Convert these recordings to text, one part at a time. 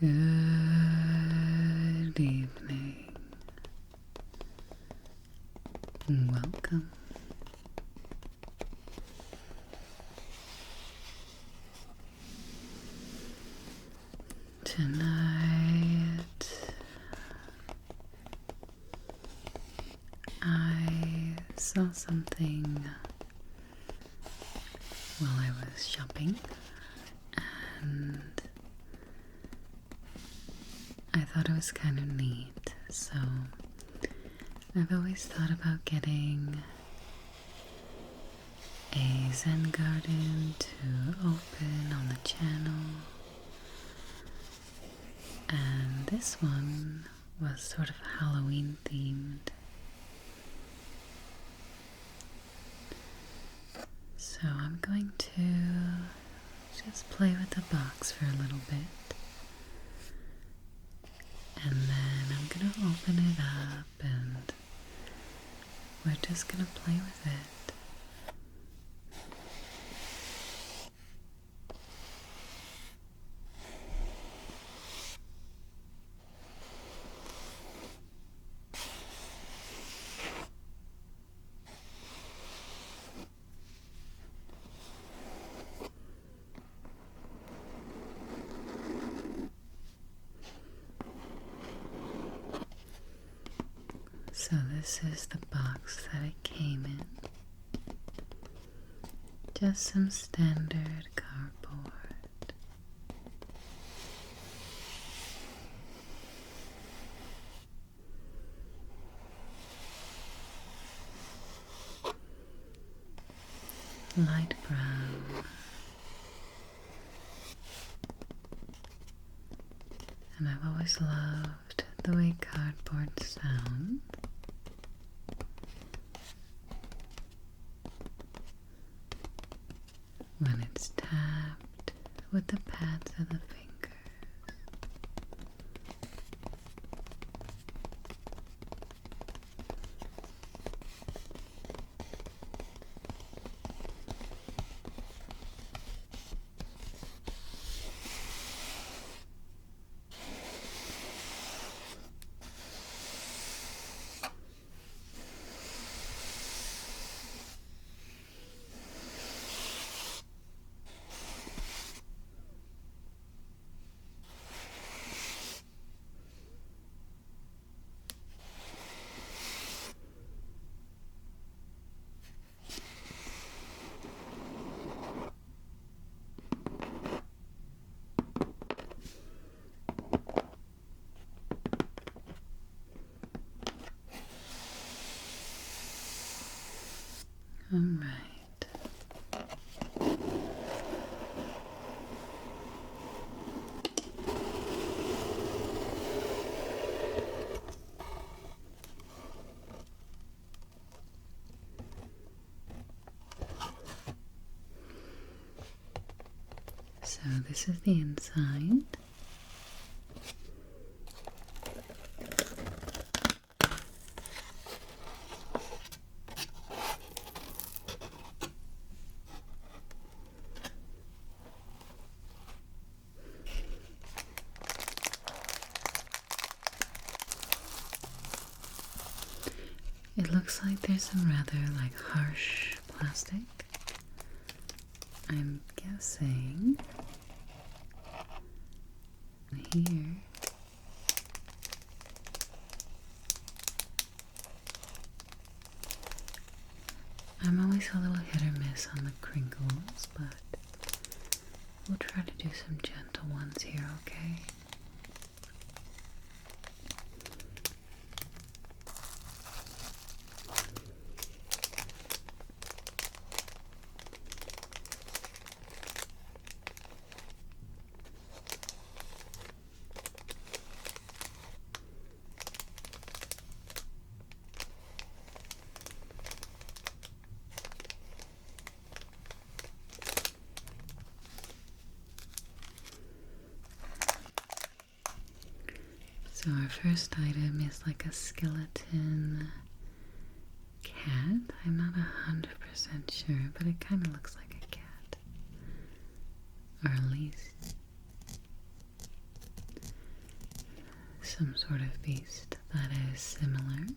Good evening. Welcome. Tonight, I saw something while I was shopping, and I thought it was kind of neat. So I've always thought about getting a Zen garden to open on the channel, and this one was sort of Halloween themed. So I'm going to just play with the box for a little bit, and then I'm gonna open it up and we're just gonna play with it. So this is the box that it came in. Just some standard cardboard. Light brown. And I've always loved the way cardboard sounds. When it's tapped with the pads of the fingers. All right. So this is the inside. It looks like there's some rather harsh plastic. I'm guessing here I'm always a little hit or miss on the crinkles, but we'll try to do some gentle ones here, okay? So our first item is like a skeleton cat. I'm not 100% sure, but it kind of looks like a cat. Or at least some sort of beast that is similar.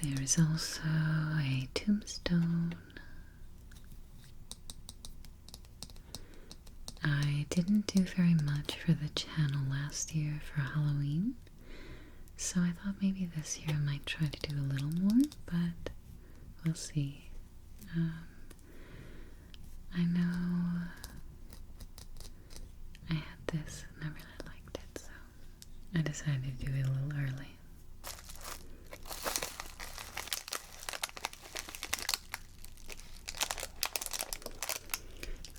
There is also a tombstone. I didn't do very much for the channel last year for Halloween, so I thought maybe this year I might try to do a little more, but we'll see. I know I had this and I really liked it, so I decided to do it a little early.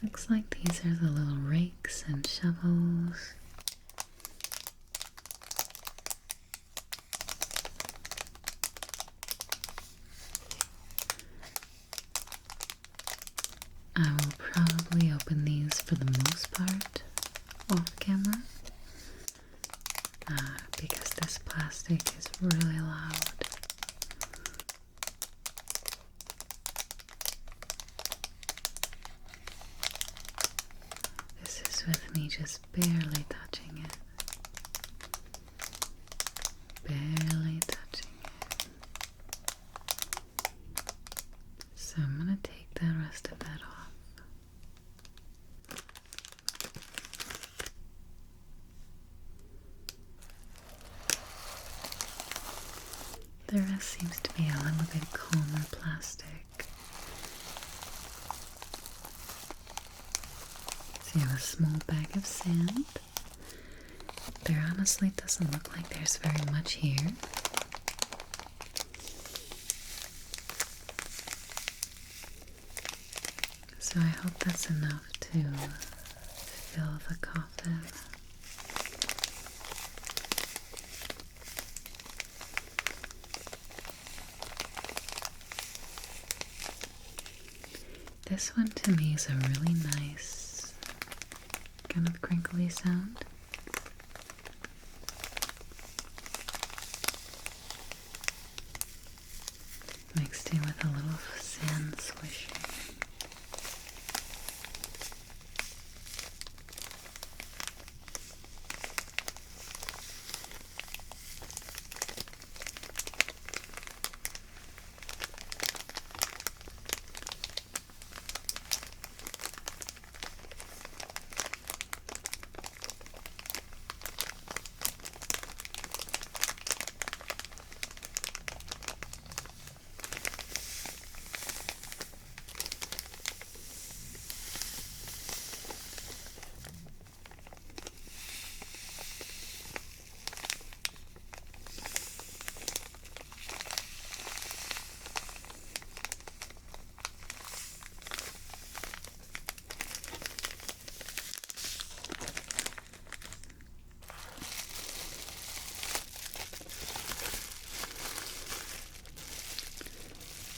Looks like these are the little rakes and shovels. I will probably open these for the most part off camera because this plastic is really loud. This is with me just barely touching it. Barely touching it. So I'm gonna take the rest of that off. The rest seems to be a little bit calmer plastic. So you have a small bag of sand. There honestly doesn't look like there's very much here. So I hope that's enough to fill the coffin. This one to me is a really nice kind of crinkly sound. Mixed in with a little sand swishing.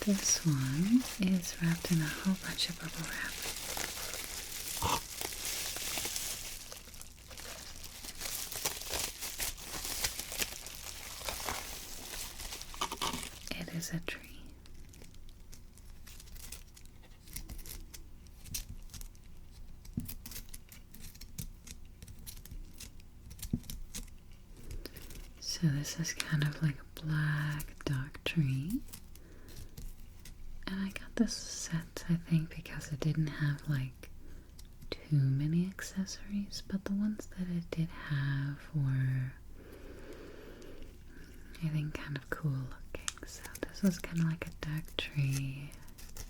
This one is wrapped in a whole bunch of bubble wrap. It is a tree. So this is kind of like a black dark tree. And I got this set, I think, because it didn't have like too many accessories, but the ones that it did have were, I think, kind of cool looking. So this was kind of like a dark tree. So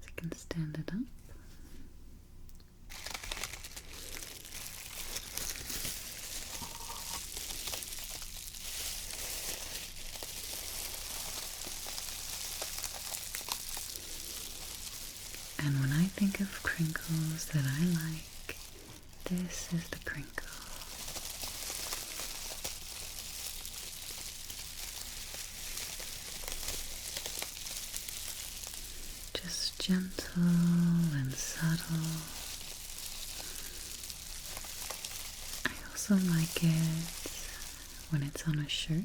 you can stand it up. And when I think of crinkles that I like, this is the crinkle. Just gentle and subtle. I also like it when it's on a shirt.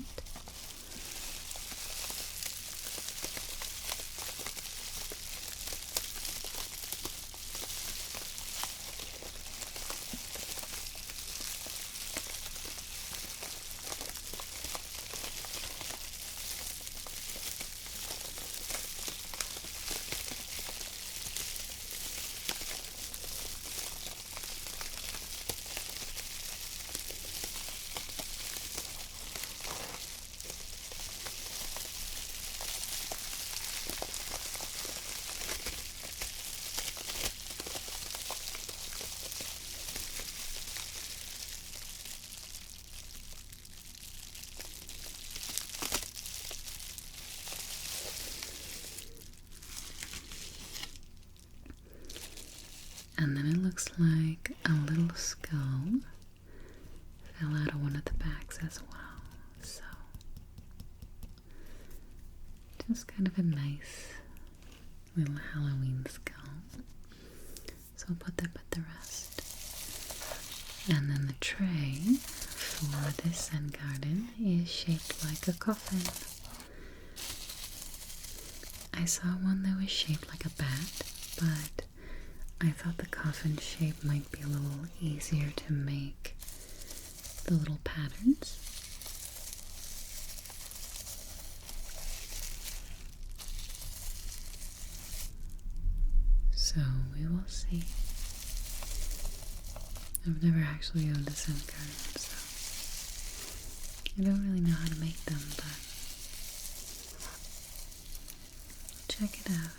And then it looks like a little skull fell out of one of the bags as well. So, just kind of a nice little Halloween skull. So I'll put that with the rest. And then the tray for this Zen garden is shaped like a coffin. I saw one that was shaped like a bat, but I thought the coffin shape might be a little easier to make the little patterns. So we will see. I've never actually owned a Zen garden, so I don't really know how to make them, but check it out.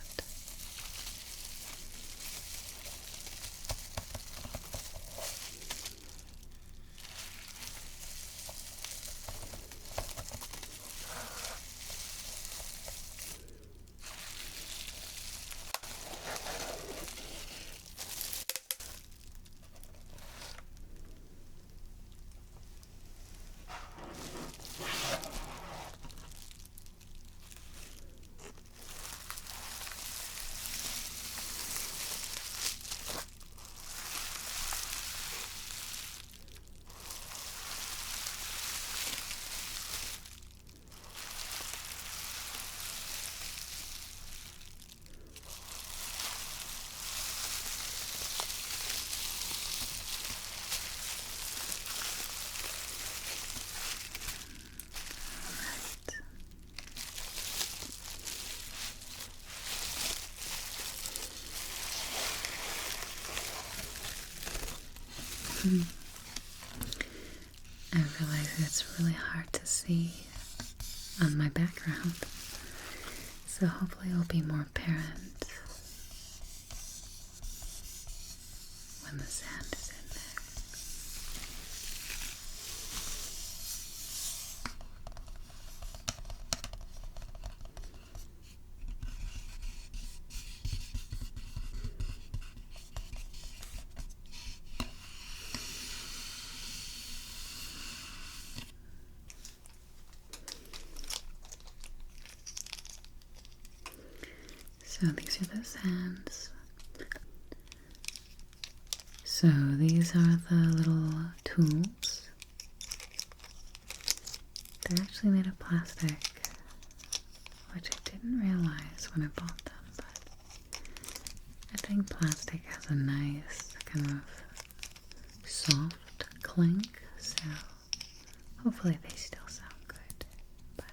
I realize it's really hard to see on my background, so hopefully it will be more apparent when the sand is in there. So these are the sands. So these are the little tools. They're actually made of plastic, which I didn't realize when I bought them, but I think plastic has a nice kind of soft clink, so hopefully they still sound good. But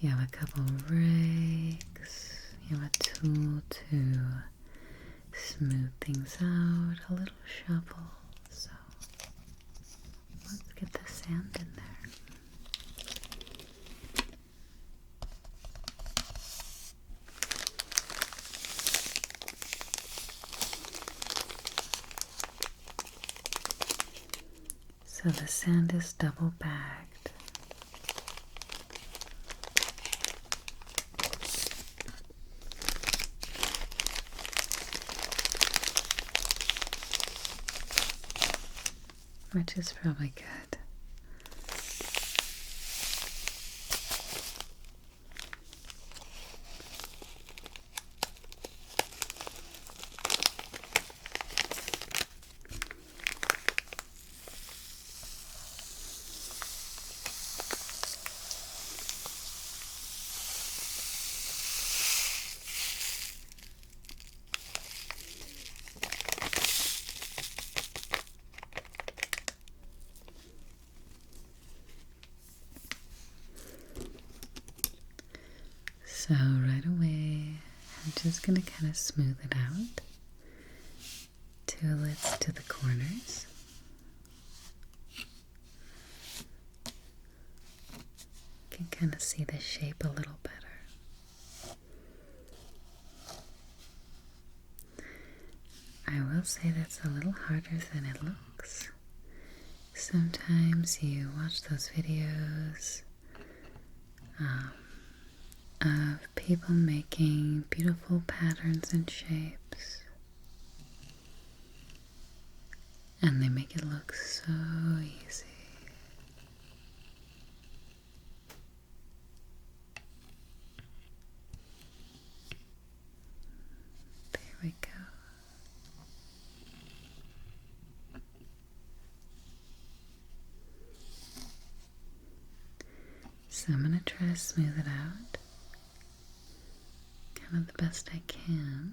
you have a couple rakes, you have a tool to smooth things out, a little shovel, so let's get the sand in there. So the sand is double bagged. Which is probably good. So right away, I'm just going to kind of smooth it out till it's to the corners. You can kind of see the shape a little better. I will say that's a little harder than it looks. Sometimes you watch those videos of people making beautiful patterns and shapes, and they make it look so easy. There we go. So I'm going to try to smooth it out, kind of the best I can.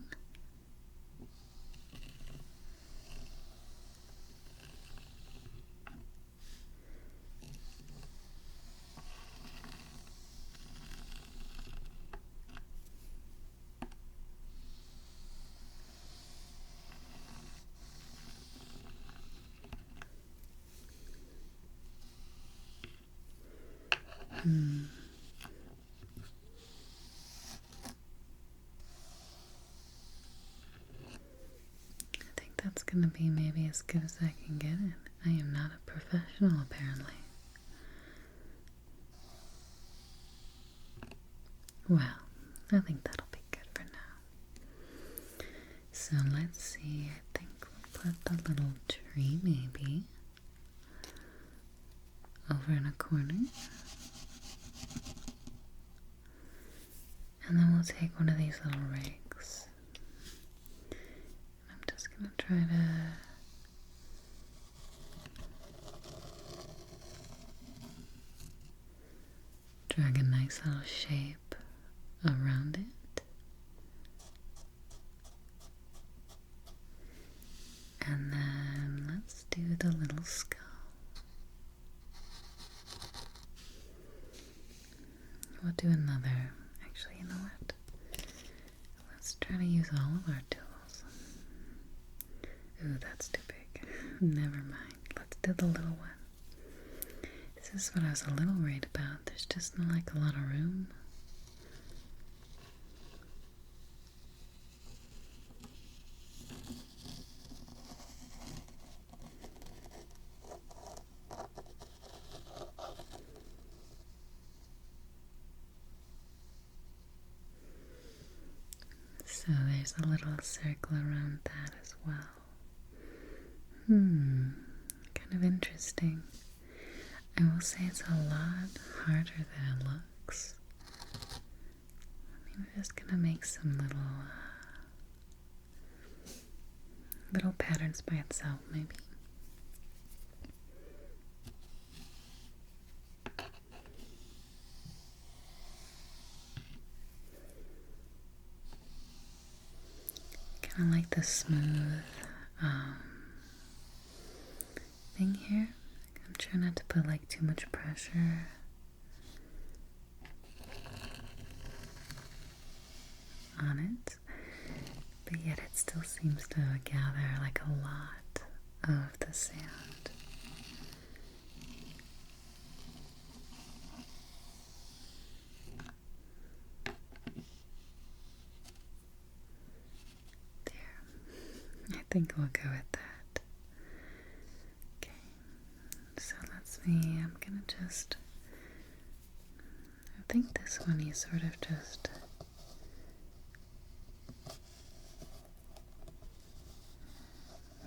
I think that's going to be maybe as good as I can get it. I am not a professional, apparently. Well, I think that'll be good for now. So let's see, I think we'll put the little tree maybe over in a corner. And then we'll take one of these little rakes. I'm just going to try to drag a nice little shape around it. And then let's do the little skull. We'll do another. Actually, you know what? Let's try to use all of our tools. Ooh, that's too big. Never mind. Let's do the little one. This is what I was a little worried about. There's just not like a lot of room. So there's a little circle around that as well. Kind of interesting. I will say it's a lot harder than it looks. I mean, we're just gonna make some little patterns by itself, maybe. Kind of like the smooth thing here. I'm trying not to put like too much pressure. On it, but yet it still seems to gather like a lot of the sand. There. I think we'll go with that. Okay. So I'm gonna just, I think this one you sort of just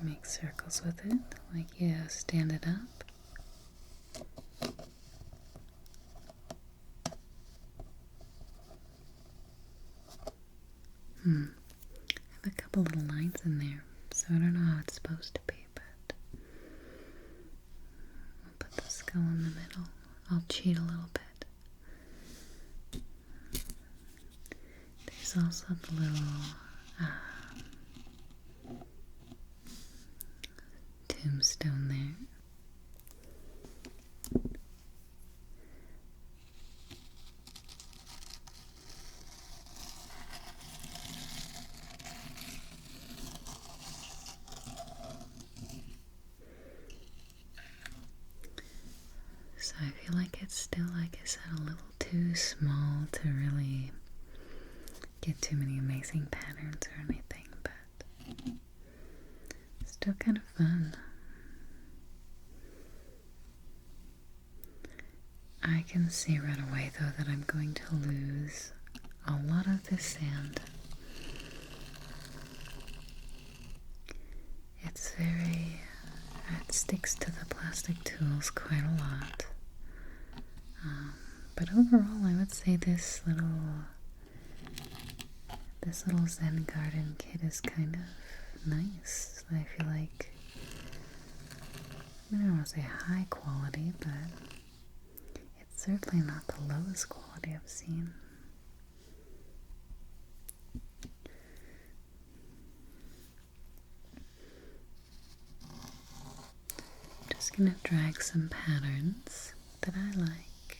make circles with it, like you stand it up. I have a couple little lines in there, so I don't know how it's supposed to be, but I'll put the skull in the middle. I'll cheat a little bit. There's also the little tombstone there. like it's still, like I said, a little too small to really get too many amazing patterns or anything, but still kind of fun. I can see right away though that I'm going to lose a lot of this sand. It's it sticks to the plastic tools quite a lot. But overall I would say this little Zen garden kit is kind of nice. I feel like, I don't want to say high quality, but it's certainly not the lowest quality I've seen. Just gonna drag some patterns that I like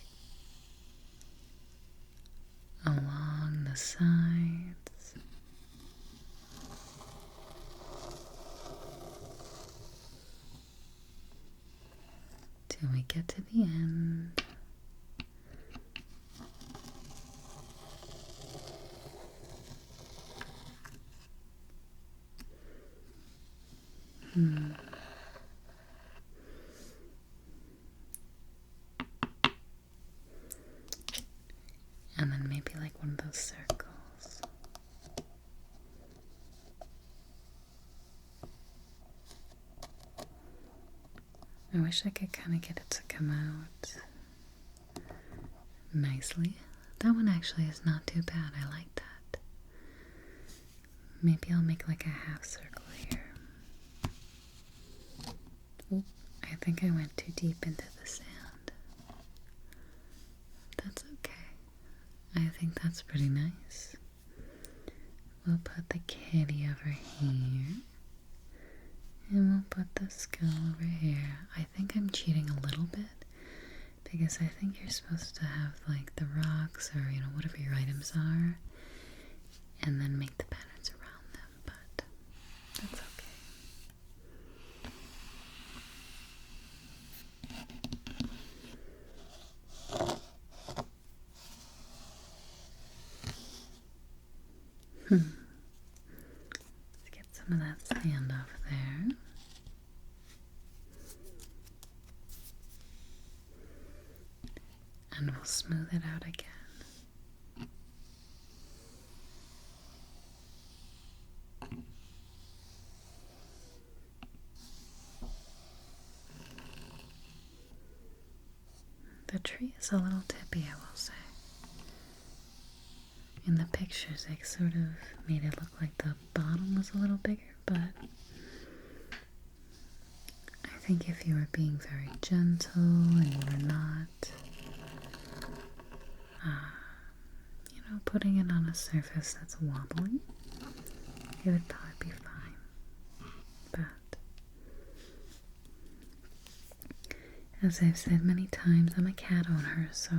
along the sides. Till we get to the end. And then maybe like one of those circles. I wish I could kind of get it to come out nicely. That one actually is not too bad. I like that. Maybe I'll make like a half circle here. Oop, I think I went too deep into the sand. That's okay. I think that's pretty nice. We'll put the kitty over here. And we'll put the skull over here. I think I'm cheating a little bit because I think you're supposed to have like the rocks or, you know, whatever your items are, and then make the patterns around them, but that's okay. Let's get some of that sand off there. And we'll smooth it out again. The tree is a little tippy, I will say. In the pictures, they sort of made it look like the bottom was a little bigger, but I think if you were being very gentle and you were not, you know, putting it on a surface that's wobbly, it would probably be fine. But as I've said many times, I'm a cat owner, so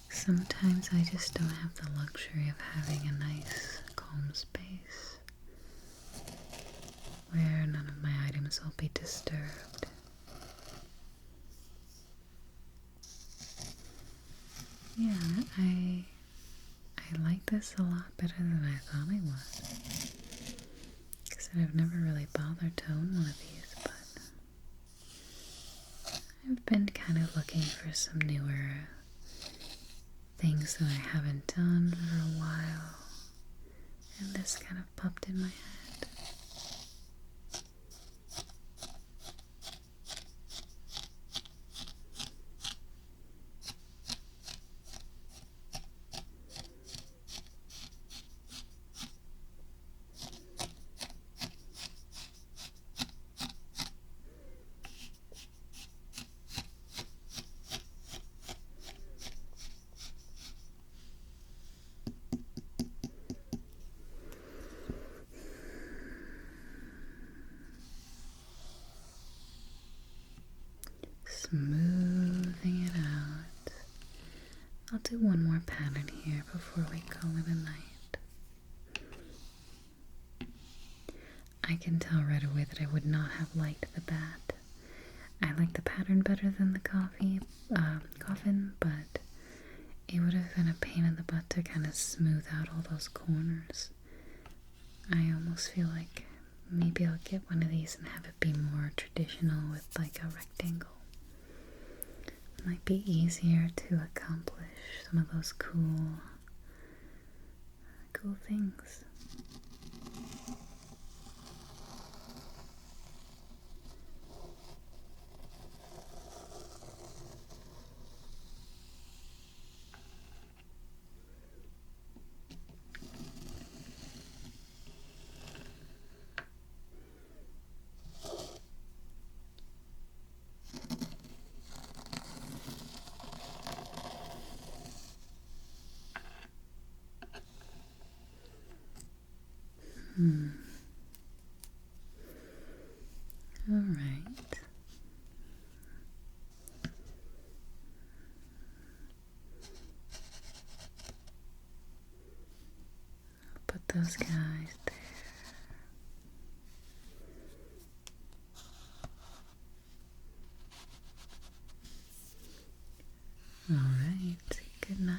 sometimes I just don't have the luxury of having a nice, calm space where none of my items will be disturbed. Yeah, I like this a lot better than I thought I would. Because I've never really bothered to own one of these, but I've been kind of looking for some newer things that I haven't done for a while, and this kind of popped in my head. Smoothing it out. I'll do one more pattern here before we call it a night. I can tell right away that I would not have liked the bat. like the pattern better than the coffin, but it would have been a pain in the butt to kind of smooth out all those corners. I almost feel like maybe I'll get one of these and have it be more traditional with like a rectangle. Might be easier to accomplish some of those cool things. All right. I'll put those guys there. All right. Good night.